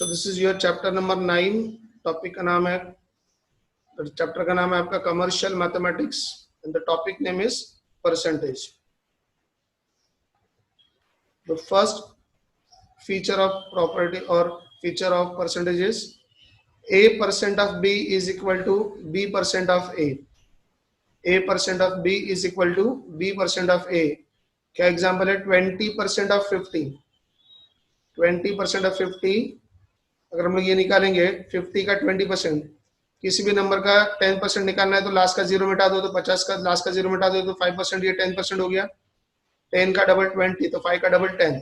So this is your chapter number 9। Topic का नाम है, चैप्टर का नाम है आपका commercial mathematics and the topic name is percentage. The first feature of property or feature of percentage is a percent of b is equal to b percent of a percent of b is equal to b percent of a। क्या example है? 20% of 50, 20% of 50। अगर हम लोग ये निकालेंगे 50 का 20%, किसी भी नंबर का 10% निकालना है तो लास्ट का जीरो मिटा दो, तो 50 का लास्ट का जीरो मिटा दो तो 5%, ये 10% हो गया। 10 का डबल 20, तो 5 का डबल 10,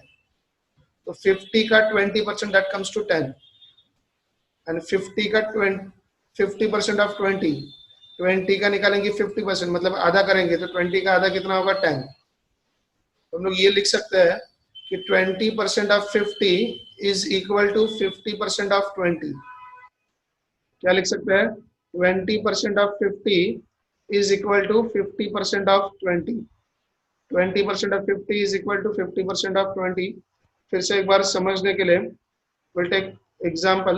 तो 50 का 20% दैट कम्स टू 10 एंड 50 का 50% ऑफ 20 का निकालेंगे 50%, मतलब आधा करेंगे तो 20 का आधा कितना होगा? 10। तो हम लोग ये लिख सकते हैं कि 20% of 50 is equal to 50% of 20। क्या लिख सकते हैं? 20% of 50 is equal to 50% of 20। 20% of 50 is equal to 50% of 20। फिर से एक बार समझने के लिए will take example.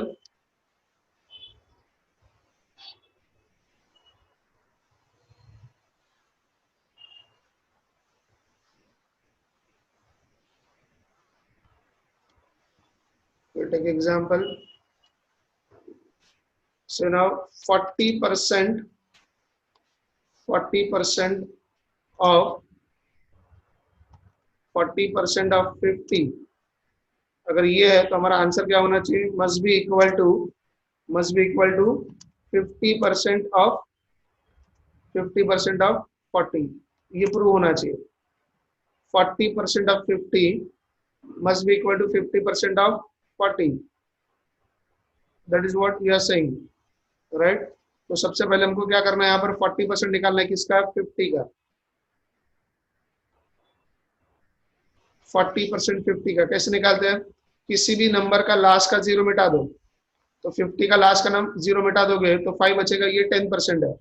we'll take example. So now 40% of 50, अगर ये है तो हमारा आंसर क्या होना चाहिए? Must be equal to 50% of 40। ये प्रूव होना चाहिए। 40% of 50 must be equal to 50% of 40। That is what we are saying, right? तो सबसे पहले हमको क्या करना है? यहाँ पर 40% निकालना है। किसका? 50 का। 40% 50 का कैसे निकालते हैं? किसी भी नंबर का लास्ट का जीरो मिटा दो, तो 50 का लास्ट का जीरो मिटा दोगे तो 5 बचेगा, ये 10% है,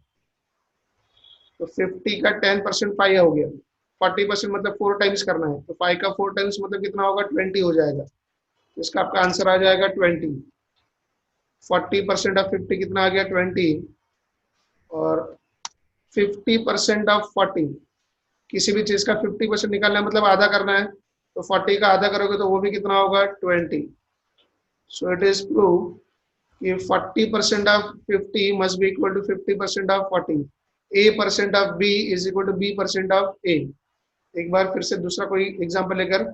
तो 50 का 10% 5 हो गया। 40% मतलब 4 टाइम्स करना है, तो 5 का 4 टाइम्स मतलब कितना होगा? 20 हो जाएगा। इसका आपका आंसर आ जाएगा 20। 40% ऑफ 50 कितना आ गया? 20। और 50% ऑफ 40, किसी भी चीज का 50% निकालना है मतलब आधा करना है, तो 40 का आधा करोगे तो वो भी कितना होगा? 20। सो इट इज प्रूव कि 40% of 50 must be equal to 50% of 40। a percent of b is equal to b percent of a। एक बार फिर से दूसरा कोई एग्जांपल लेकर,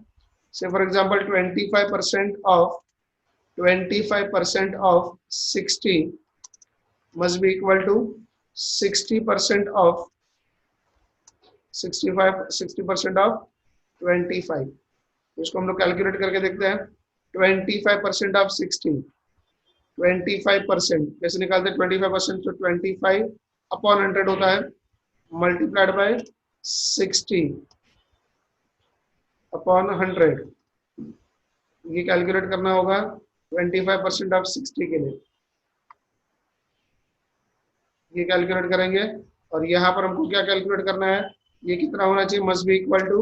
से for example 25% of 60 must be equal to 60% of 60% of 25। इसको हम लोग कैलकुलेट करके देखते हैं। 25% ऑफ 60, 25% कैसे निकालते हैं? 25% तो 25 अपॉन 100 होता है, मल्टीप्लाइड बाय 60 अपॉन 100। ये कैलकुलेट करना होगा 25% ऑफ 60 के लिए। ये कैलकुलेट करेंगे और यहाँ पर हमको क्या कैलकुलेट करना है? ये कितना होना चाहिए? Must be equal to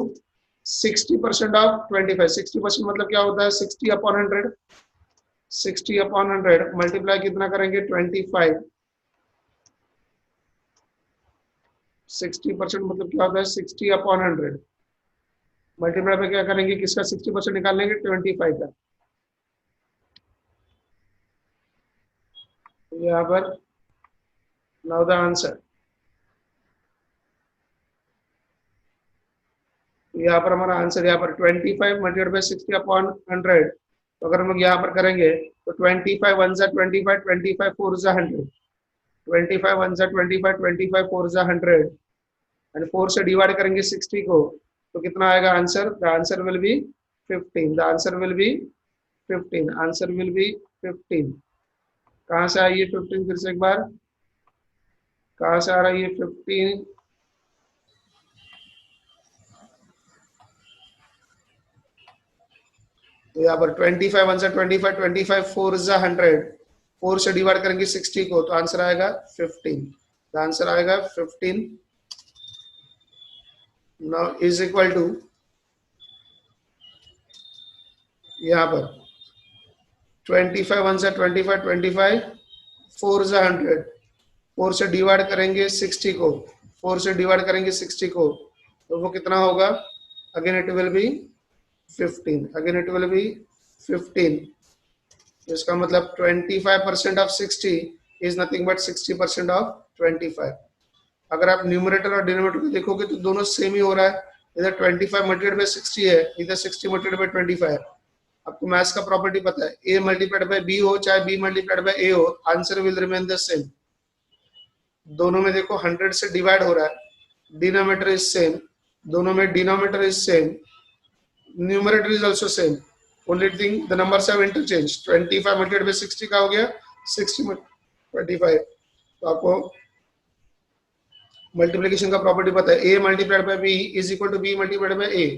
60% of 25। 60% मतलब क्या होता है? 60 अपॉन 100। 60 अपॉन 100 मल्टीप्लाई कितना करेंगे? 25। 60% मतलब क्या होता है? 60 अपॉन 100 मल्टीप्लाई पे क्या करेंगे? किसका 60% निकाल लेंगे? 25 का। यहाँ पर नाउ द आंसर, यहाँ पर हमारा आंसर यहाँ पर 25 मल्टीप्लाइड बाय 60 अपॉन 100। तो अगर हम लोग यहाँ पर करेंगे तो 25 1 जा 25, 25 4 जा 100, 25 1 जा 25, 25 4 जा 100 एंड 4 से डिवाइड करेंगे 60 को, तो कितना आएगा answer? The answer will be 15। The answer will be 15। Answer will be 15। कहाँ से आई ये 15? फिर से एक बार, कहाँ से आ रहा है ये 15? तो यहाँ पर 25 1 से 25, 25 4 जा 100, 4 से डिवाइड करेंगे 60 को, तो आंसर आएगा 15। द आंसर आएगा 15। नाउ इज इक्वल टू, यहाँ पर 25 वन से 25, 25 4 से 100, 4 से डिवाइड करेंगे 60 को, 4 से डिवाइड करेंगे 60 को, तो वो कितना होगा? Again it will be 15, again it will be 15। इसका मतलब 25% of 60 is nothing but 60% of 25। अगर आप न्यूमरेटर और डिनोमिनेटर को देखोगे तो दोनों सेम ही हो रहा है, इधर 25 मल्टीप्लाइड बाय 60 है, इधर 60 मल्टीप्लाइड बाय 25। आपको मैथ्स का प्रॉपर्टी पता है, a मल्टीप्लाइड बाय b हो चाहे b मल्टीप्लाइड बाय a हो, answer will remain the same. दोनों में देखो 100 से डिवाइड हो रहा है, डिनोमिनेटर इज सेम, दोनों में denominator is same, numerator is also same, only thing the numbers have interchange. 25 multiplied by 60 का हो गया 60 25। तो आपको मल्टीप्लिकेशन का प्रॉपर्टी पता है, a multiplied by b is equal to b multiplied by a।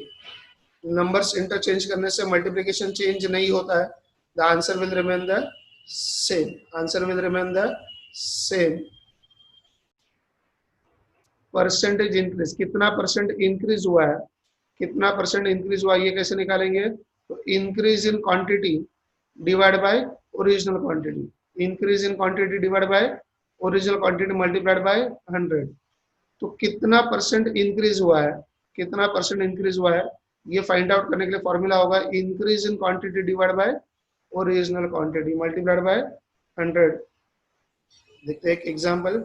Numbers interchange करने से मल्टीप्लिकेशन चेंज नहीं होता है, the answer will remain the same, answer will remain the same. Percentage increase, कितना परसेंट इंक्रीज हुआ है, कितना परसेंट इंक्रीज हुआ, ये कैसे निकालेंगे? तो increase in quantity divide by original quantity, increase in quantity divide by original quantity multiplied by 100। तो कितना परसेंट इंक्रीज हुआ है, कितना परसेंट इंक्रीज हुआ है, ये फाइंड आउट करने के लिए फॉर्मूला होगा increase in quantity divide by original quantity multiplied by 100। देखते हैं एक example.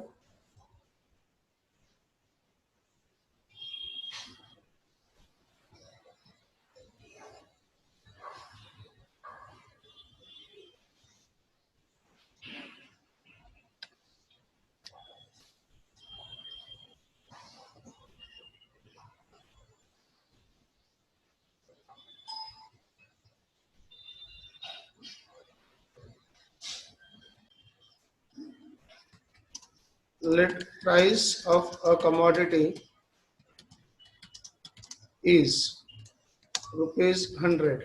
Let price of a commodity is rupees 100.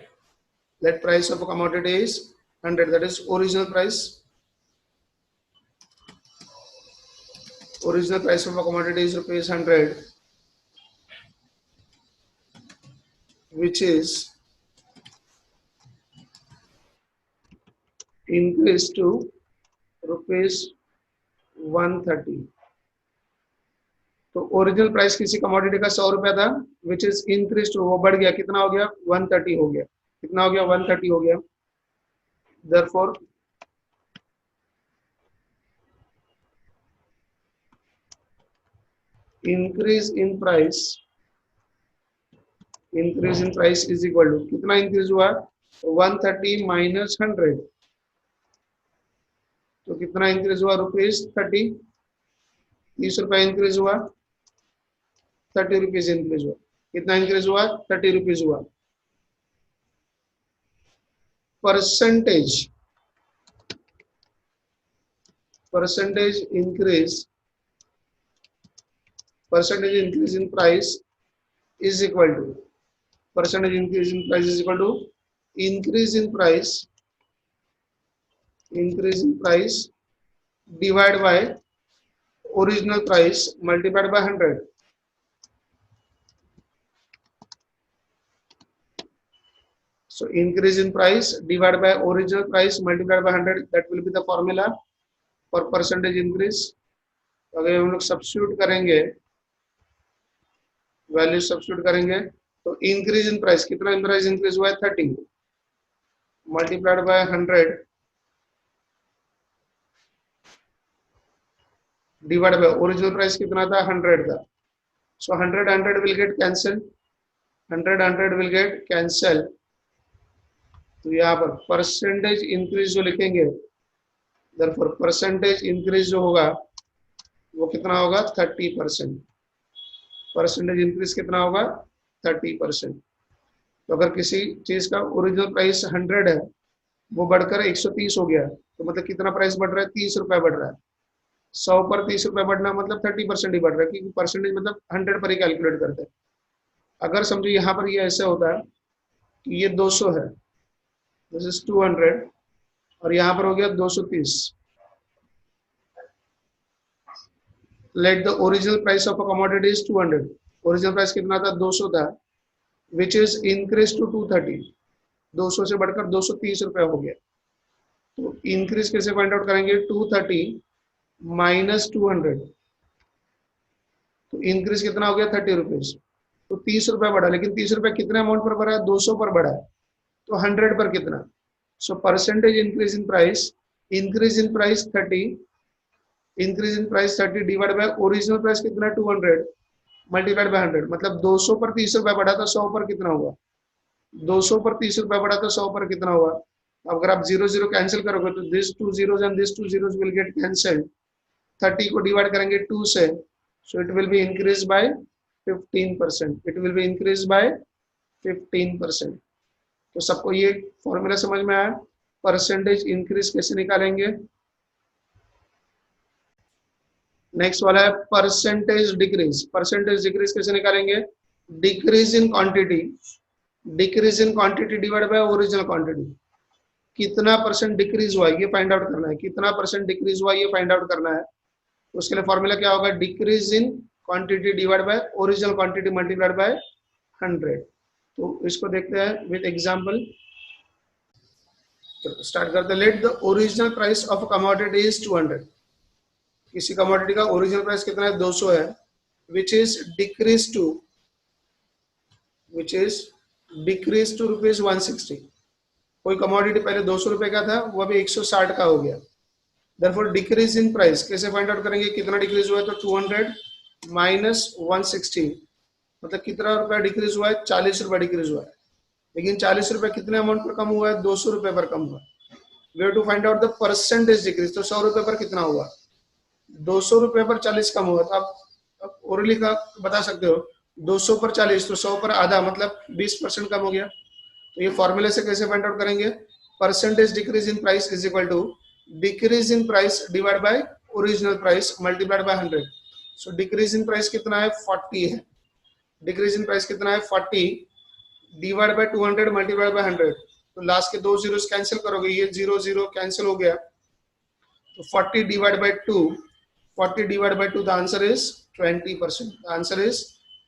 Let price of a commodity is 100, that is original price. Original price of a commodity is rupees 100, which is increased to rupees 130। तो original price किसी commodity का 100 रुपया था, which is increase to, वो बढ़ गया, कितना हो गया? 130 हो गया, कितना हो गया? 130 हो गया। Therefore increase in price, increase in price is equal to, कितना इंक्रीज हुआ? 130 माइनस 100, तो कितना इंक्रीज हुआ? रुपीज 30, 30 रुपया इंक्रीज हुआ, 30 रुपीज इंक्रीज हुआ, कितना इंक्रीज हुआ? 30 रुपीज हुआ। Percentage, percentage increase, percentage increase in price is equal to, percentage increase in price is equal to increase in price, increase in price divided by original price multiplied by 100। So increase in price divided by original price multiplied by 100, that will be the formula for percentage increase। अगर हम लोग substitute करेंगे, value substitute करेंगे, तो increase in price, कितना price increase हुआ है? 30 multiplied by 100 divide by original price कितना था? 100 था। सो 100 will get cancel, 100 will get cancel. तो यहाँ पर परसेंटेज इंक्रीज जो लिखेंगे, देयरफॉर परसेंटेज इंक्रीज जो होगा वो कितना होगा? 30%। परसेंटेज इंक्रीज कितना होगा? 30%। तो अगर किसी चीज का ओरिजिनल प्राइस 100 है, वो बढ़कर 130 हो गया, तो मतलब कितना प्राइस बढ़ रहा है? 30 रुपया बढ़ रहा है। 100 पर 30 रुपया बढ़ना मतलब 30% ही बढ़ रहा है, क्योंकि परसेंटेज मतलब 100 पर ही कैलकुलेट करते हैं। अगर समझो यहाँ पर ये ऐसा होता है कि ये 200 है, दिस इज 200, और यहाँ पर हो गया 230। Let the original price of a commodity is 200, original price कितना था? 200 था, विच इज इंक्रीज टू 230, 200 से बढ़कर 230 रुपया हो गया। तो इंक्रीज कैसे फाइंड आउट करेंगे, 230 माइनस 200, तो इंक्रीज कितना हो गया, 30 रुपीज। तो 30 रुपए बढ़ा, लेकिन 30 रुपए कितने अमाउंट पर बढ़ा है, 200 पर बढ़ा है, तो 100 पर कितना। So percentage increase in price 30, increase in price 30 divide by original price कितना, 200 मल्टीप्लाइड बाय 100, मतलब 200 पर 30 रुपए बढ़ा तो 100 पर कितना हुआ, 200 पर 30 रुपए बढ़ा तो 100 पर कितना हुआ। अब अगर आप जीरो जीरो कैंसिल करोगे तो this two zeros and this two zeros will get cancelled, 30 को डिवाइड करेंगे 2 से, so it will be increase by 15%, it will be increase by 15%। तो सबको ये फॉर्मूला समझ में आया, परसेंटेज इंक्रीज कैसे निकालेंगे। नेक्स्ट वाला है परसेंटेज डिक्रीज कैसे निकालेंगे, decrease in quantity, decrease in quantity divide by original quantity, कितना परसेंट डिक्रीज हुआ ये फाइंड आउट करना है, कितना परसेंट डिक्रीज हुआ ये फाइंड आउट करना है। उसके लिए फॉर्मूला क्या होगा, decrease in quantity divide by original quantity multiplied by 100। तो इसको देखते हैं विद एग्जांपल, स्टार्ट करते हैं। Let the original price of commodity is 200, किसी कमोडिटी का ओरिजिनल प्राइस कितना है, 200 है, which is decrease to rupees 160। कोई कमोडिटी पहले 200 रुपए का था, वो अभी 160 का हो गया। Therefore डिक्रीज इन प्राइस कैसे फाइंड आउट करेंगे, कितना डिक्रीज हुआ है, तो 200 माइनस 160, मतलब कितना रुपया डिक्रीज हुआ है, 40 रुपया डिक्रीज हुआ है। लेकिन 40 रुपए कितने अमाउंट पर कम हुआ है, 200 रुपए पर कम हुआ। We have to find out the percentage decrease, तो 100 रुपए पर कितना हुआ, 200 रुपए पर 40 कम हुआ। तो आप ओरली का बता सकते हो, 200 पर 40 तो 100 पर आधा, मतलब 20% कम हो गया। तो ये फॉर्मूले से कैसे फाइंड आउट करेंगे, percentage decrease in price is equal to decrease in price divide by original price multiplied by 100। So decrease in price कितना है, 40 है, डिक्रीज इन प्राइस कितना है 40 डिवाइड बाय 200 मल्टीप्लाइड बाय 100। तो लास्ट के दो जीरोस कैंसिल करोगे, ये जीरो जीरो कैंसिल हो गया, तो 40 divide by 2, 40 divide by 2, the answer is 20%, the answer is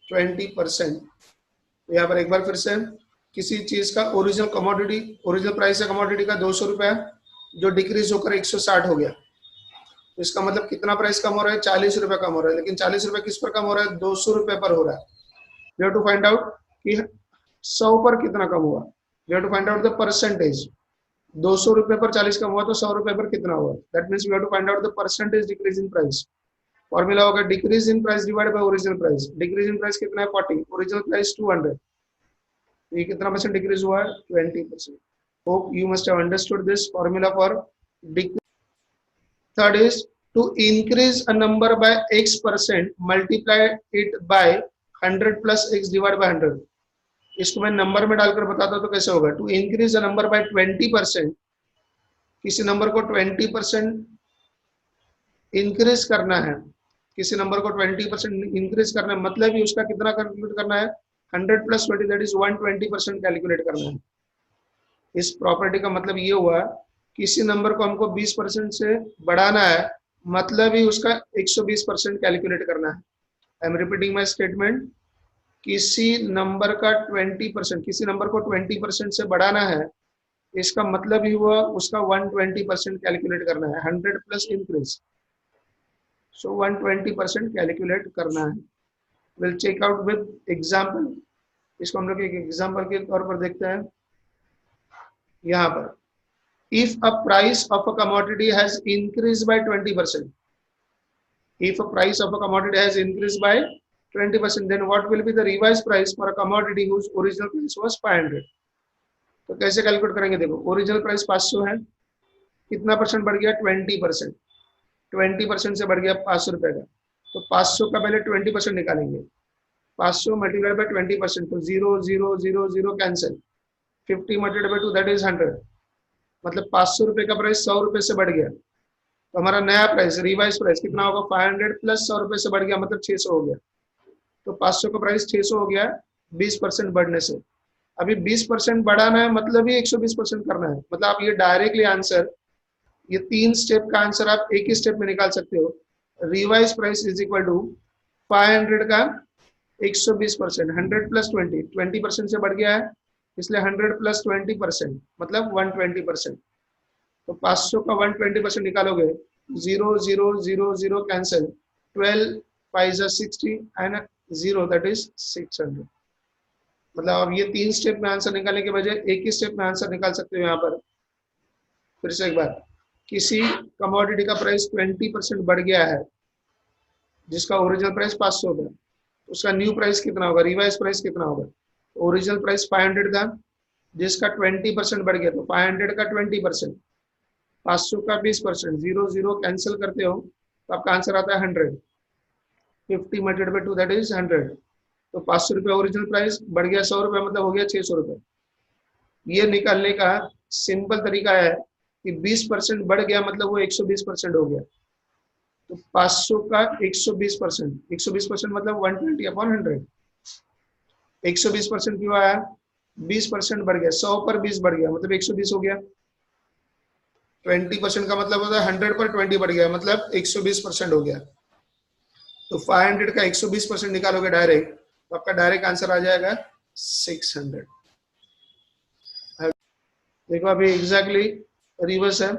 20%। यहाँ पर एक बार फिर से, किसी चीज का ओरिजिनल कमोडिटी, ओरिजिनल प्राइस है कमोडिटी का 200 रुपया, जो डिक्रीज होकर 160 हो गया, तो इसका मतलब कितना प्राइस कम हो रहा है, 40 रुपए कम हो रहा है। लेकिन 40 रुपए किस पर कम हो रहा है, 200 रुपए पर हो रहा है। We have to find out कि 100 पर कितना कम हुआ, we have to find out the percentage. 200 रुपए पर 40 कम हुआ तो 100 रुपए पर कितना हुआ, that means we have to find out the percentage decrease in price. Formula होगा decrease in price divide by original price. Decrease in price कितना है, 40, ओरिजिनल प्राइस 200, तो ये कितना परसेंट डिक्रीज हुआ है, 20%। Hope you must have understood this formula for decrease. Third is to increase a number by x%, multiply it by 100 plus x divide by 100। इसको मैं number में डालकर बताता हूं तो कैसे होगा, to increase a number by 20%, किसी नंबर को 20% इंक्रीज करना है, किसी नंबर को 20% इंक्रीज करना है, मतलब ही उसका कितना कैलकुलेट करना है, 100 प्लस 20 दैट इज 120% कैलकुलेट करना है। इस प्रॉपर्टी का मतलब ये हुआ, किसी नंबर को हमको 20% से बढ़ाना है, मतलब ही उसका 120% कैलकुलेट करना है। I am repeating my statement, किसी नंबर का 20%, किसी नंबर को 20% से बढ़ाना है, इसका मतलब ही हुआ उसका 120% कैलकुलेट करना है, 100 प्लस इंक्रीज, सो 120% कैलकुलेट करना है। Will check out with example, इसको हम लोग एक एग्जाम्पल के तौर पर देखते हैं। यहाँ पर if a price of a commodity has increased by 20%, if a price of a commodity has increased by 20%, then what will be the revised price for a commodity whose original price was 500। तो कैसे calculate करेंगे, देखो original price 500 है, कितना percent बढ़ गया, 20%, 20% से बढ़ गया 500 रुपए का, तो 500 का पहले 20% निकालेंगे, 500 मल्टीप्लाइड बाय 20%, तो 0 0 0 0 cancel, 50 multiplied by 2 that is 100, मतलब 500 रुपए का प्राइस 100 रुपए से बढ़ गया, तो हमारा नया प्राइस रिवाइज प्राइस कितना होगा, 500 प्लस 100 रुपए से बढ़ गया, मतलब 600 हो गया। तो 500 का प्राइस 600 हो गया 20% बढ़ने से। अभी 20% बढ़ाना है, मतलब ही 120% करना है, मतलब आप ये डायरेक्टली आंसर, ये 3 स्टेप का आंसर आप एक ही स्टेप में निकाल सकते हो। Revise price is equal to 500 का 120%, 100 प्लस 20% से बढ़ गया है, इसलिए 100 प्लस 20% मतलब 120%। तो 500 का 120% निकालोगे, 0 0 0 0 कैंसिल, 12 5 60 एंड 0 दैट इज 600। मतलब अब ये 3 स्टेप में आंसर निकालने के बजाय एक ही स्टेप में आंसर निकाल सकते हो यहाँ पर। फिर से एक बार, किसी कमोडिटी का प्राइस 20% बढ़ गया है, जिसका ओरिजिनल प्राइस 500 था, उसका न्यू प्राइस कितना होगा, रिवाइज प्राइस कितना होगा। ओरिजिनल प्राइस 500 था, जिसका 20% बढ़ गया, तो 500 का 20%, 500 का 20%, 0 0 कैंसिल करते हो तो आपका आंसर आता है 100। 50 मल्टीप्लाइड बाय 2 दैट इज 100। तो 500 रुपये ओरिजिनल प्राइस बढ़ गया 100 रुपये, मतलब हो गया 600 रुपये। ये निकालने का सिंपल तरीका है कि 20% बढ़ गया मतलब वो 120% हो गया। तो 500 का 120%, 120% मतलब 120/100। 120% क्यों आया, 20% बढ़ गया, 100 पर 20 बढ़ गया मतलब 120 हो गया। 20% का मतलब होता है 100 पर 20 बढ़ गया मतलब 120% हो गया। तो 500 का 120% निकालोगे डायरेक्ट, तो आपका डायरेक्ट आंसर आ जाएगा 600। देखो अभी एग्जैक्टली रिवर्स है।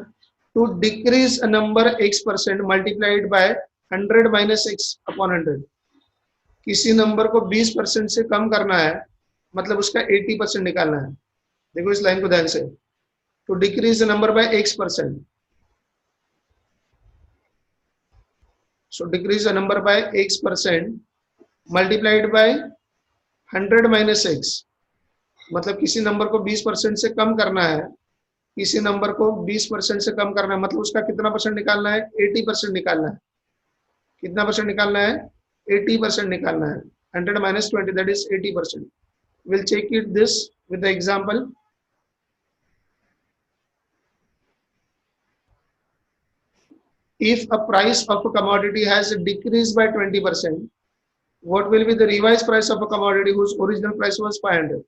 To decrease a number x% multiplied by 100 minus x/100। किसी नंबर को 20% से कम करना है, मतलब उसका 80% निकालना है। देखो इस लाइन को ध्यान से, to decrease the number by x%, so decrease the number by x% multiplied by 100 minus x, मतलब किसी नंबर को 20% से कम करना है, किसी नंबर को 20% से कम करना है, मतलब उसका कितना परसेंट निकालना है, 80% निकालना है। कितना परसेंट निकालना है, 80% निकालना है। 100 minus 20 that is 80%। Will check it this with the example. If a price of a commodity has decreased by 20%, what will be the revised price of a commodity whose original price was 500?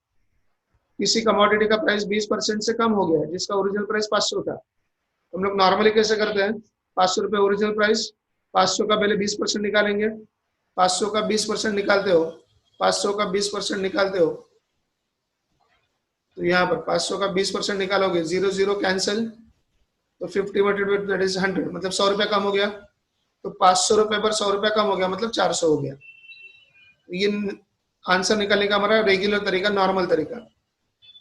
किसी commodity का price 20% से कम हो गया है, जिसका original price 500 था। हम लोग नॉर्मली कैसे करते हैं, 500 रुपये ओरिजिनल प्राइस, 500 का पहले 20% निकालेंगे, 500 का 20% निकालते हो, 500 का 20% निकालते हो, तो यहाँ पर 500 का 20% निकालोगे, 0 0 कैंसिल, तो 50 मल्टीप्लाइड दैट इज 100, मतलब 100 रुपये कम हो गया। तो 500 रुपये पर 100 रुपये कम हो गया मतलब 400 हो गया। ये आंसर निकालने का हमारा रेगुलर तरीका, नॉर्मल तरीका।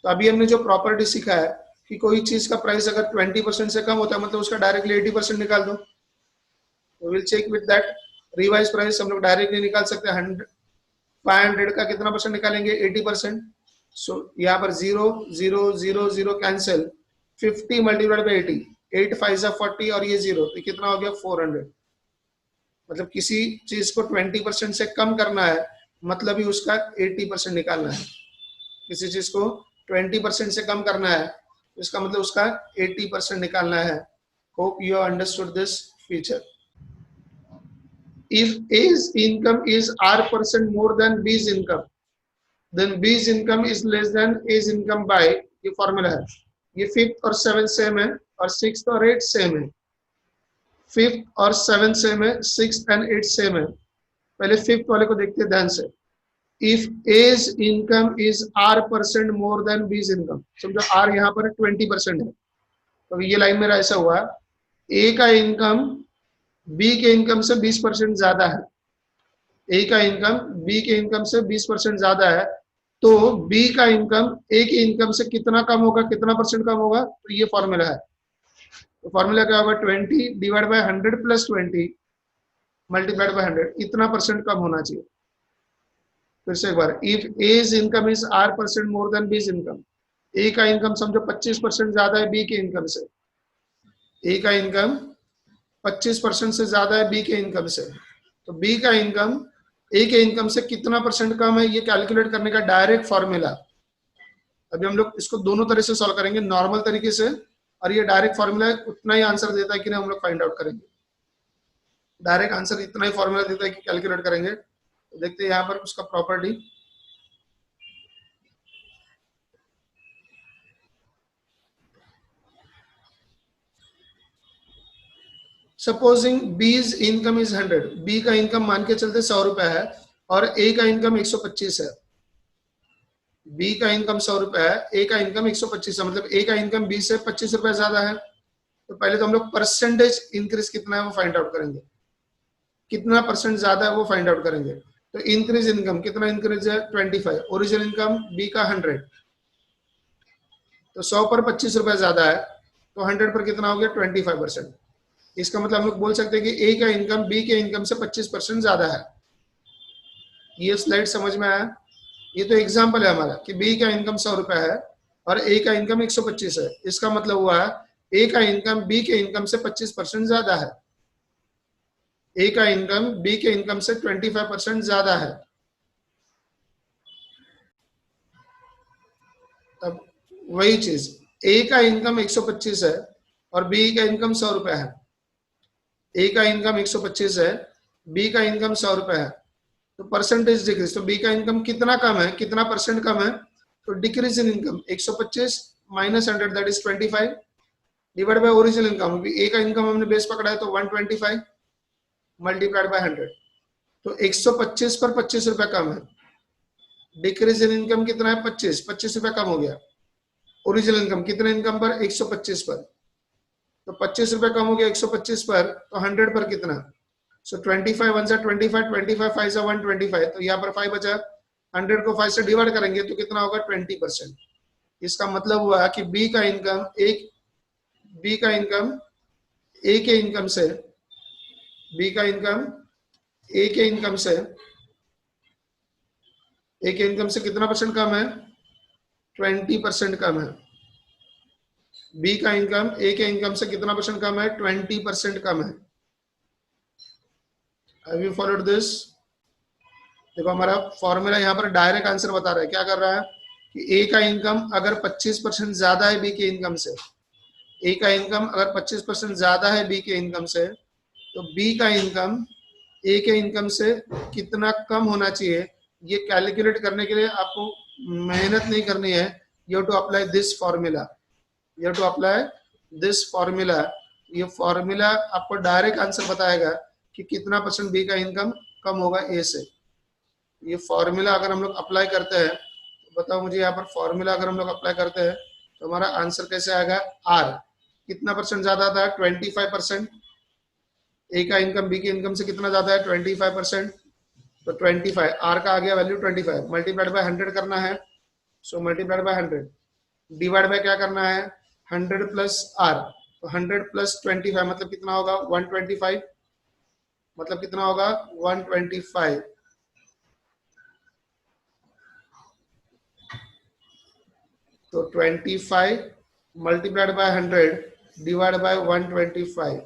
तो अभी हमने जो प्रॉपर्टी सीखा है कि कोई चीज का प्राइस अगर 20% से कम होता है मतलब उसका डायरेक्टली 80% निकाल दो। Will check with that. Revise price हम लोग डायरेक्टली निकाल सकते हैं, 500 का कितना परसेंट निकालेंगे, 80%। सो यहाँ पर 0 0 0 0 कैंसिल, 50 मल्टीप्लाइड बाई 80, 8 5 40 और ये 0, तो कितना हो गया 400। मतलब किसी चीज को 20% से कम करना है मतलब ही उसका 80% निकालना है। किसी चीज को 20% से कम करना है इसका मतलब उसका 80% निकालना है। Hope you understood this feature. If A's income is R% more than B's income, then B's income is less than A's income by, ये फॉर्मूला है। ये 5th और 7th सेम है और 6th और 8th सेम है। 5th और 7th same है, 6th एंड 8th सेम है। पहले 5th वाले को देखते हैं ध्यान से। If A's income is R% more than B's income, समझो R यहाँ पर 20% है, तो ये लाइन मेरा ऐसा हुआ, A का इनकम बी के इनकम से 20% ज्यादा है, ए का इनकम बी के इनकम से 20% ज्यादा है, तो बी का इनकम ए की इनकम से कितना कम होगा, कितना परसेंट कम होगा, तो ये फॉर्मूला है। तो फॉर्मूला क्या होगा, 20 divide by 100 plus 20 multiplied by 100, इतना परसेंट कम होना चाहिए। फिर से एक बार, if A's income is R% more than B's income, A का इनकम समझो 25% ज्यादा है बी के इनकम से, ए का इनकम 25% से ज्यादा है बी के इनकम से, तो बी का इनकम ए के इनकम से कितना परसेंट कम है, ये कैलकुलेट करने का डायरेक्ट फॉर्मूला। अभी हम लोग इसको दोनों तरह से सॉल्व करेंगे, नॉर्मल तरीके से, और ये डायरेक्ट फॉर्मूला उतना ही आंसर देता है कि नहीं हम लोग फाइंड आउट करेंगे। डायरेक्ट आंसर इतना ही फॉर्मूला देता है कि कैलकुलेट करेंगे। तो देखते हैं यहाँ पर उसका property. Supposing B's income is 100, B का इनकम मान के चलते 100 रुपए है और ए का इनकम 125 है। बी का इनकम 100 रुपए है, ए का इनकम 125 है, मतलब ए का इनकम बी से 25 रुपए ज्यादा है। तो पहले तो हम लोग परसेंटेज इंक्रीज कितना है वो फाइंड आउट करेंगे, कितना परसेंट ज्यादा है वो फाइंड आउट करेंगे। तो इंक्रीज इनकम कितना इंक्रीज है 25, ओरिजिनल इनकम बी का 100, तो 100 पर 25 रुपए ज्यादा है, तो 100 पर कितना हो गया 25%। इसका मतलब हम लोग बोल सकते हैं कि ए का इनकम बी के इनकम से 25% ज्यादा है। ये स्लाइड समझ में आया? ये तो एग्जाम्पल है हमारा कि बी का इनकम 100 रुपए है और ए का इनकम 125 है। इसका मतलब हुआ ए का इनकम बी के इनकम से 25% ज्यादा है, ए का इनकम बी के इनकम से 25% ज्यादा है। अब वही चीज, ए का इनकम 125 है और बी का इनकम 100 रुपए है। ए का इनकम 125 है, बी का इनकम 100 रुपए है, तो परसेंटेज डिक्रीज, तो बी का इनकम कितना कम है, कितना परसेंट कम है, तो decrease in income 125 minus 100 that is 25 divide by original income. A का इनकम हमने बेस पकड़ा है तो 125 मल्टीप्लाइड बाय 100, तो 125 पर 25 रुपए कम है। डिक्रीज इन इनकम कितना है 25 रुपए कम हो गया। ओरिजिनल इनकम कितने इनकम पर 125 पर, तो 25 रुपए कम हो गया 125 पर, तो 100 पर कितना, सो 25 वन जा 25, 25 5 जा 125, तो यहाँ पर 5 बचा, 100 को 5 से डिवाइड करेंगे तो कितना होगा 20%। इसका मतलब हुआ कि बी का इनकम ए के इनकम से, बी का इनकम ए के इनकम से, ए के इनकम से कितना परसेंट कम है 20% कम है। बी का इनकम ए के इनकम से कितना परसेंट कम है 20% कम है। Have you followed this? देखो हमारा फॉर्मूला यहाँ पर डायरेक्ट आंसर बता रहा है, क्या कर रहा है कि ए का इनकम अगर 25% ज्यादा है बी के इनकम से, ए का इनकम अगर 25% ज्यादा है बी के इनकम से, तो बी का इनकम ए के इनकम से कितना कम होना चाहिए, ये कैलकुलेट करने के लिए आपको मेहनत नहीं करनी है। You have to apply this formula, you have to apply this formula. ये फॉर्मूला आपको डायरेक्ट आंसर बताएगा कि कितना परसेंट बी का इनकम कम होगा ए से। ये फॉर्मूला अगर हम लोग अप्लाई करते हैं, तो बताओ मुझे यहाँ पर फॉर्मूला अगर हम लोग अप्लाई करते हैं तो हमारा आंसर कैसे आएगा, आर कितना परसेंट ज्यादा था 25%, ए का इनकम बी के इनकम से कितना ज्यादा है 25%, तो 25 आर का आ गया वैल्यू 25 मल्टीप्लाइड बाय 100 करना है, सो मल्टीप्लाइड बाय 100 डिवाइड बाय क्या करना है 100 प्लस आर, तो 100 प्लस 25 मतलब कितना होगा 125, मतलब कितना होगा 125, तो 25 multiplied by 100 divide by 125,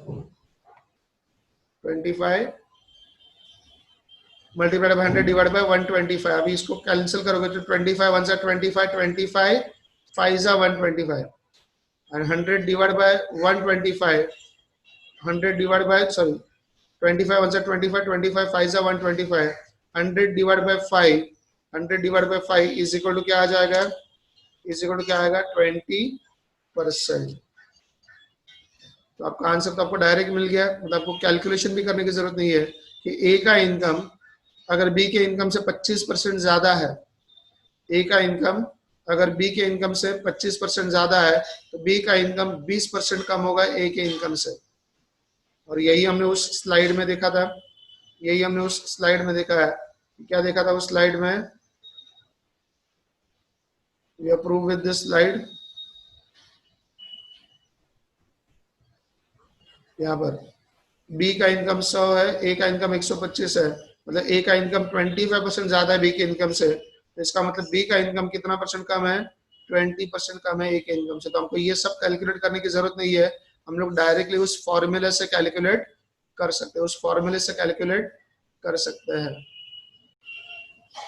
25 multiplied by 100 divide by 125। अभी इसको कैंसिल करोगे तो 25 वन जा 25, 25 5 जा 125 and 100 divided by 125, 100 divided by sorry 25 one जा 25, 25 5 जा 125, 100 divided by 5, 100 divided by 5 is equal to क्या आ जाएगा, is equal to क्या आएगा 20%। तो आपका आंसर तो आपको डायरेक्ट मिल गया, मतलब आपको कैलकुलेशन भी करने की जरूरत नहीं है कि ए का इनकम अगर बी के इनकम से 25% ज्यादा है, ए का इनकम अगर बी के इनकम से 25% ज्यादा है तो बी का इनकम 20% कम होगा ए के इनकम से। और यही हमने उस स्लाइड में देखा था, यही हमने उस स्लाइड में देखा है। क्या देखा था उस स्लाइड में, we approve with this slide. यहाँ पर बी का इनकम 100 है, ए का इनकम 125 है, मतलब ए का इनकम 25% ज्यादा है बी के इनकम से, तो इसका मतलब बी का इनकम कितना परसेंट कम है 20% कम है ए के इनकम से। तो हमको ये सब कैलकुलेट करने की जरूरत नहीं है, हम लोग डायरेक्टली उस फॉर्मूले से कैलकुलेट कर सकते हैं, उस फॉर्मूले से कैलकुलेट कर सकते हैं।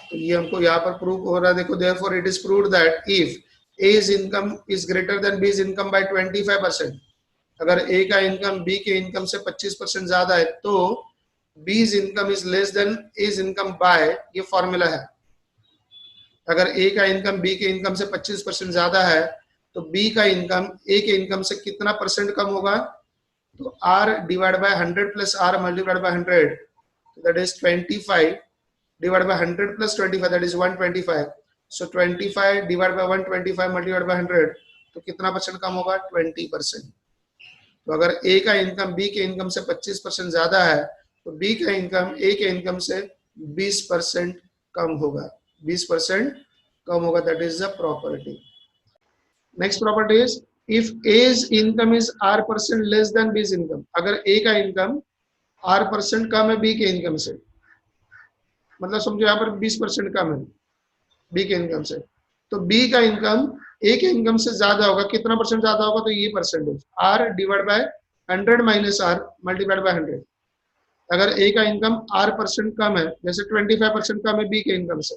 तो ये हमको यहाँ पर प्रूव हो रहा है, देखो therefore it is proved that if A's income is greater than B's income by 25%, अगर ए का इनकम बी के इनकम से 25% ज्यादा है तो B's income is less than A's income by, ये फॉर्मूला है। अगर ए का इनकम बी के इनकम से 25% ज्यादा है तो बी का इनकम ए के इनकम से कितना परसेंट कम होगा, तो R divide by 100 plus R multiplied by 100, that is 25 divide by 100 plus 25 that is 125, so 25 divide by 125 multiplied by 100, तो कितना परसेंट कम होगा 20%। तो अगर ए का इनकम बी के इनकम से 25% ज्यादा है तो बी का इनकम ए के इनकम से 20% कम होगा, 20% कम होगा, that is the property. Next property is if A's income is R% less than B's income, अगर ए का इनकम R% कम है बी के इनकम से, मतलब समझो यहाँ पर 20% कम है बी के इनकम से, तो बी का इनकम ए के इनकम से ज्यादा होगा, कितना परसेंट ज्यादा होगा, तो ये percentage R divide by 100 minus R multiplied by 100। अगर ए का इनकम R% कम है, जैसे 25% कम है बी के इनकम से,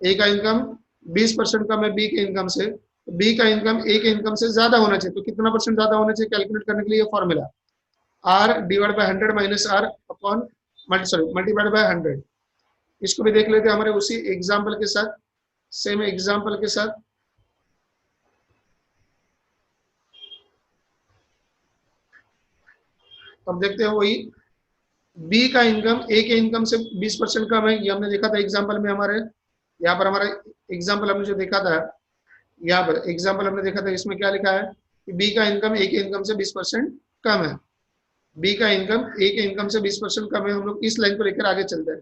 ए का इनकम 20% कम है बी के इनकम से, तो बी का इनकम ए के इनकम से ज्यादा होना चाहिए, तो कितना परसेंट ज्यादा होना चाहिए कैलकुलेट करने के लिए formula R divide by 100 minus R upon multiplied by 100। इसको भी देख लेते हैं हमारे उसी एग्जाम्पल के साथ, सेम एग्जाम्पल के साथ। अब देखते हैं वही बी का इनकम ए के इनकम से 20% कम है, ये हमने देखा था एग्जाम्पल में हमारे, यहाँ पर हमारा एग्जाम्पल हमने जो देखा था, यहाँ पर एग्जाम्पल हमने देखा था, इसमें क्या लिखा है कि बी का इनकम ए के इनकम से 20% कम है, बी का इनकम ए के इनकम से 20% कम है। हम लोग इस लाइन को लेकर आगे चलते हैं।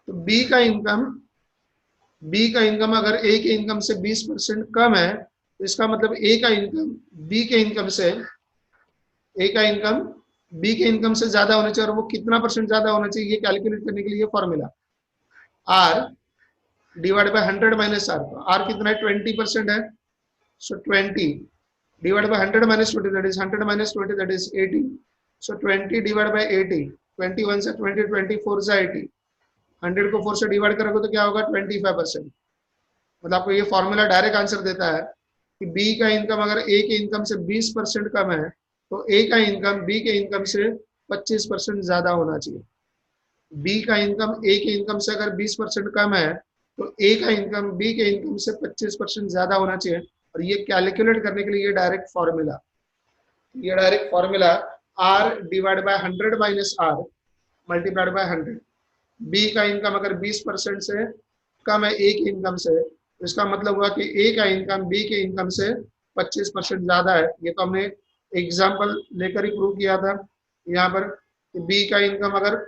तो बी का इनकम अगर ए के इनकम से 20% कम है, तो इसका मतलब ए का इनकम बी के इनकम से, ए का इनकम बी के इनकम से ज्यादा होना चाहिए, और वो कितना परसेंट ज्यादा होना चाहिए ये कैलकुलेट करने के लिए formula R divide by 100 minus R, R कितना है 20% है, सो 20 divide by 100 minus 20 that is 100 minus 20 that is 80, so 20 divide bye 80, 21 से 20, 24 से 80, 100 को 4 से डिवाइड करोगे तो क्या होगा 25%। मतलब आपको ये फॉर्मूला डायरेक्ट आंसर देता है कि बी का इनकम अगर ए के इनकम से 20% कम है तो ए का इनकम बी के इनकम से 25% ज्यादा होना चाहिए। बी का इनकम ए के इनकम से अगर 20% कम है तो ए का इनकम बी के इनकम से 25% ज्यादा होना चाहिए, और ये कैलकुलेट करने के लिए ये direct formula R divide by 100 minus R multiplied by 100। B का इनकम अगर 20% से कम है ए के इनकम से, तो इसका मतलब हुआ कि ए का इनकम बी के इनकम से 25% ज्यादा है। ये तो हमने एग्जाम्पल लेकर ही प्रूव किया था यहाँ पर, बी का इनकम अगर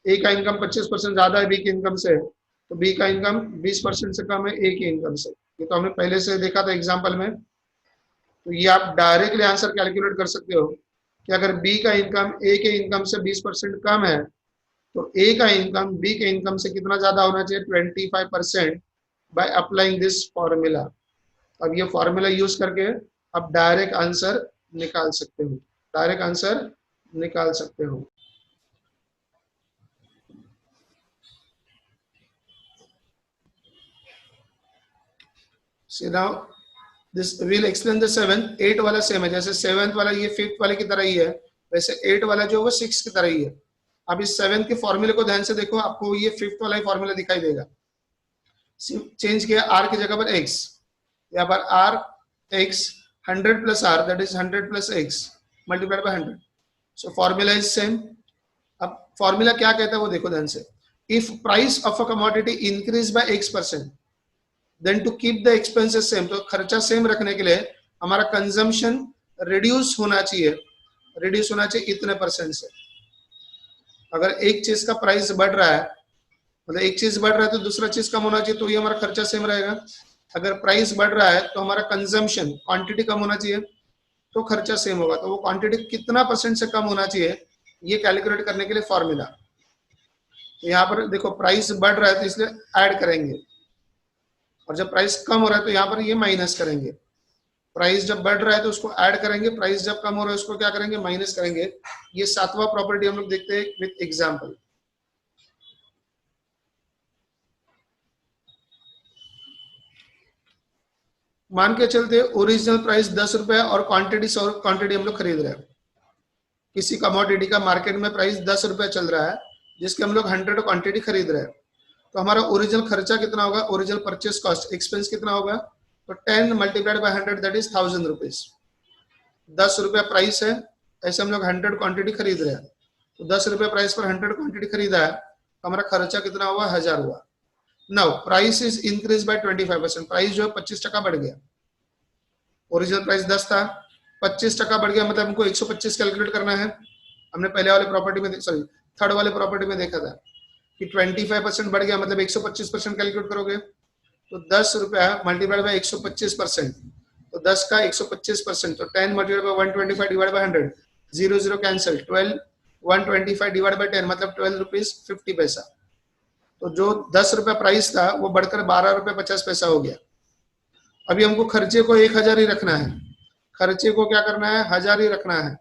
ए का इनकम 25% ज्यादा है बी के इनकम से, तो बी का इनकम 20% से कम है ए के इनकम से। ये तो हमने पहले से देखा था एग्जाम्पल में। तो ये आप डायरेक्टली आंसर कैलकुलेट कर सकते हो कि अगर बी का इनकम ए के इनकम से 20% कम है तो ए का इनकम बी के इनकम से कितना ज्यादा होना चाहिए 25% बाय अप्लाइंग दिस फॉर्मूला। अब ये फॉर्मूला यूज करके आप डायरेक्ट आंसर निकाल सकते हो, डायरेक्ट आंसर निकाल सकते हो। So now this will explain the 7th, 8 वाला सेम है, जैसे 7th वाला ये 5th वाले की तरह ही है, वैसे 8 वाला जो है वो 6 की तरह ही है। अब इस 7th के फॉर्मूले को ध्यान से देखो, आपको ये 5th वाला ही फॉर्मूला दिखाई देगा। चेंज किया R की जगह पर X, यहाँ पर R X 100 plus R that is 100 plus X multiplied by 100, so formula is same. अब फॉर्मूला क्या कहता है वो देखो ध्यान से, if price of a commodity increase by X%, then to keep the expenses same, तो खर्चा सेम रखने के लिए हमारा कंजम्पशन रिड्यूस होना चाहिए इतने परसेंट से। अगर एक चीज का प्राइस बढ़ रहा है, मतलब एक चीज बढ़ रहा है तो दूसरा चीज कम होना चाहिए, तो ये हमारा खर्चा सेम रहेगा। अगर प्राइस बढ़ रहा है तो हमारा कंजम्पशन क्वांटिटी कम होना चाहिए, तो खर्चा सेम होगा। तो वो क्वांटिटी कितना परसेंट से कम होना चाहिए ये कैलकुलेट करने के लिए फॉर्मूला, तो यहाँ पर देखो प्राइस बढ़ रहा है तो इसलिए ऐड करेंगे, और जब प्राइस कम हो रहा है तो यहाँ पर ये माइनस करेंगे। प्राइस जब बढ़ रहा है तो उसको ऐड करेंगे, प्राइस जब कम हो रहा है उसको क्या करेंगे, माइनस करेंगे। ये 7वां प्रॉपर्टी हम लोग देखते हैं विद एग्जांपल। मान के चलते ओरिजिनल प्राइस 10 रुपए और क्वांटिटी 100 क्वांटिटी हम लोग खरीद रहे हैं। किसी कमोडिटी का मार्केट में प्राइस 10 रुपए चल रहा है जिसके हम लोग 100 क्वांटिटी खरीद रहे हैं, तो हमारा ओरिजिनल खर्चा कितना होगा, ओरिजिनल परचेस कॉस्ट एक्सपेंस कितना होगा, तो 10 multiplied by 100 that is 1000 rupees. 10 रुपया प्राइस है, ऐसे हम लोग 100 क्वांटिटी खरीद रहे हैं, तो 10 रुपये प्राइस पर 100 क्वांटिटी खरीदा है, तो हमारा खर्चा कितना हुआ, 1000 हुआ। Now price is increase by 25%, price जो है 25% बढ़ गया। ओरिजिनल प्राइस 10 था, 25% बढ़ गया मतलब हमको 125 कैलकुलेट करना है। हमने पहले वाले प्रॉपर्टी में सॉरी थर्ड वाले प्रॉपर्टी में देखा था कि 25% बढ़ गया मतलब 125% कैलकुलेट करोगे तो 10 रुपया मल्टीप्लाइड बाय 125%, तो 10 का 125%, तो 10 multiplied by 125 divide by 100, 0 0 cancel, 12 125 divide by 10 मतलब 12 रुपीज 50 पैसा। तो जो 10 रुपया प्राइस था वो बढ़कर 12 रुपये 50 पैसा हो गया। अभी हमको खर्चे को 1000 ही रखना है, खर्चे को क्या करना है 1000 ही रखना है,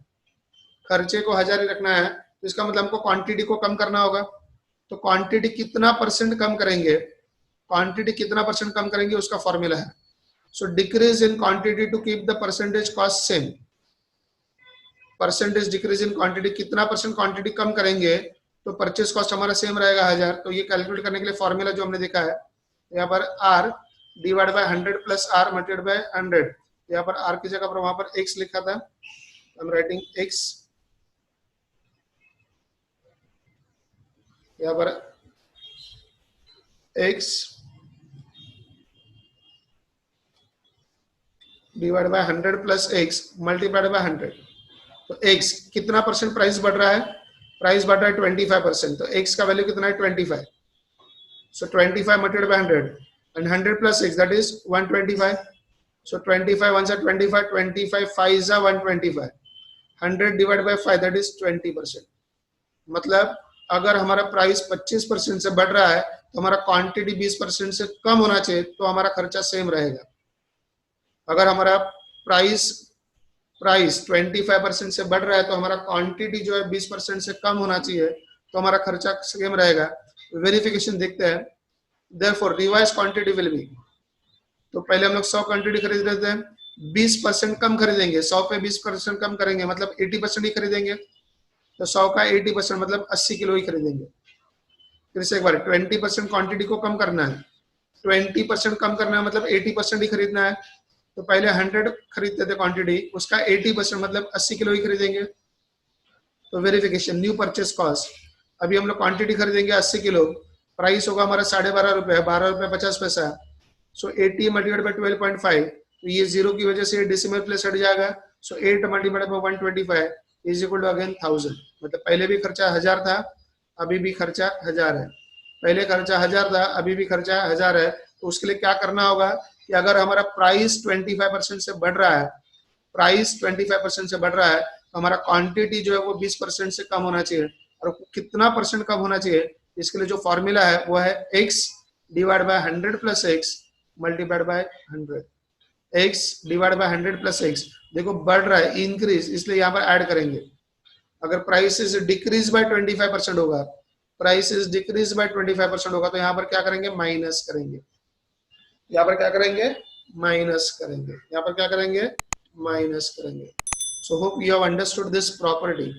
खर्चे को 1000 ही रखना है। तो इसका मतलब हमको क्वांटिटी को कम करना होगा। तो क्वांटिटी कितना परसेंट कम करेंगे, क्वांटिटी कितना परसेंट कम करेंगे उसका फॉर्मूला है। So decrease in quantity to keep the percentage cost same, percentage decrease in quantity, कितना परसेंट क्वांटिटी कम करेंगे तो परचेज कॉस्ट हमारा सेम रहेगा 1000। तो ये कैलकुलेट करने के लिए फॉर्मूला जो हमने देखा है यहाँ पर R divide by 100 plus R multiplied by 100, यहाँ पर R की जगह पर वहां पर X लिखा था, आई एम राइटिंग X, यहाँ पर X divide by 100 plus X multiplied by 100। तो X कितना परसेंट प्राइस बढ़ रहा है, प्राइस बढ़ रहा है 25%, तो X का वैल्यू कितना है 25। सो 25 multiplied by 100 and 100 plus 6 that is 125. So 25 1 is 25, 25 5 is 125, 100 divided by 5 that is 20%। मतलब अगर हमारा प्राइस 25% से बढ़ रहा है तो हमारा क्वांटिटी 20% से कम होना चाहिए, तो हमारा खर्चा सेम रहेगा। अगर हमारा प्राइस 25% से बढ़ रहा है तो हमारा क्वांटिटी जो है 20% से कम होना चाहिए, तो हमारा खर्चा सेम रहेगा। वेरिफिकेशन देखते हैं। Therefore, revised quantity will be, तो पहले हम लोग 100 क्वांटिटी खरीद रहे थे, 20% कम खरीदेंगे, 100 पे 20% कम करेंगे मतलब 80% ही खरीदेंगे। तो 100 का 80% मतलब 80 किलो ही खरीदेंगे। फिर से एक बार 20% क्वांटिटी को कम करना है, 20% कम करना है मतलब 80% ही खरीदना है। तो पहले 100 खरीदते थे क्वांटिटी, उसका 80% मतलब 80 किलो ही खरीदेंगे। तो वेरिफिकेशन न्यू परचेस कॉस्ट, अभी हम लोग क्वांटिटी खरीदेंगे 80 किलो, प्राइस होगा हमारा 12.5 रुपए, 12 रुपए 50 पैसा। सो 80 मल्टीप्लाइड बाय 12.5, तो ये जीरो की वजह से डेसिमल प्लेस हट जाएगा। So 8 multiplied by 125 is equal to again 1000। मतलब पहले भी खर्चा 1000 था, अभी भी खर्चा 1000 है, पहले खर्चा 1000 था, अभी भी खर्चा 1000 है। तो उसके लिए क्या करना होगा कि अगर हमारा प्राइस 25% से बढ़ रहा है, प्राइस 25% से बढ़ रहा है, तो हमारा क्वांटिटी जो है वो 20% से कम होना चाहिए। और कितना परसेंट कम होना चाहिए, इसके लिए जो फॉर्मूला है वो है x divide by 100 plus x multiplied by 100, x divide by 100 plus x। देखो बढ़ रहा है, इंक्रीज, इसलिए यहाँ पर ऐड करेंगे। अगर प्राइस डिक्रीज बाय 25% होगा, प्राइस डिक्रीज बाय 25% होगा, तो यहाँ पर क्या करेंगे माइनस करेंगे, यहाँ पर क्या करेंगे माइनस करेंगे, यहाँ पर क्या करेंगे माइनस करेंगे। So hope you have understood this property.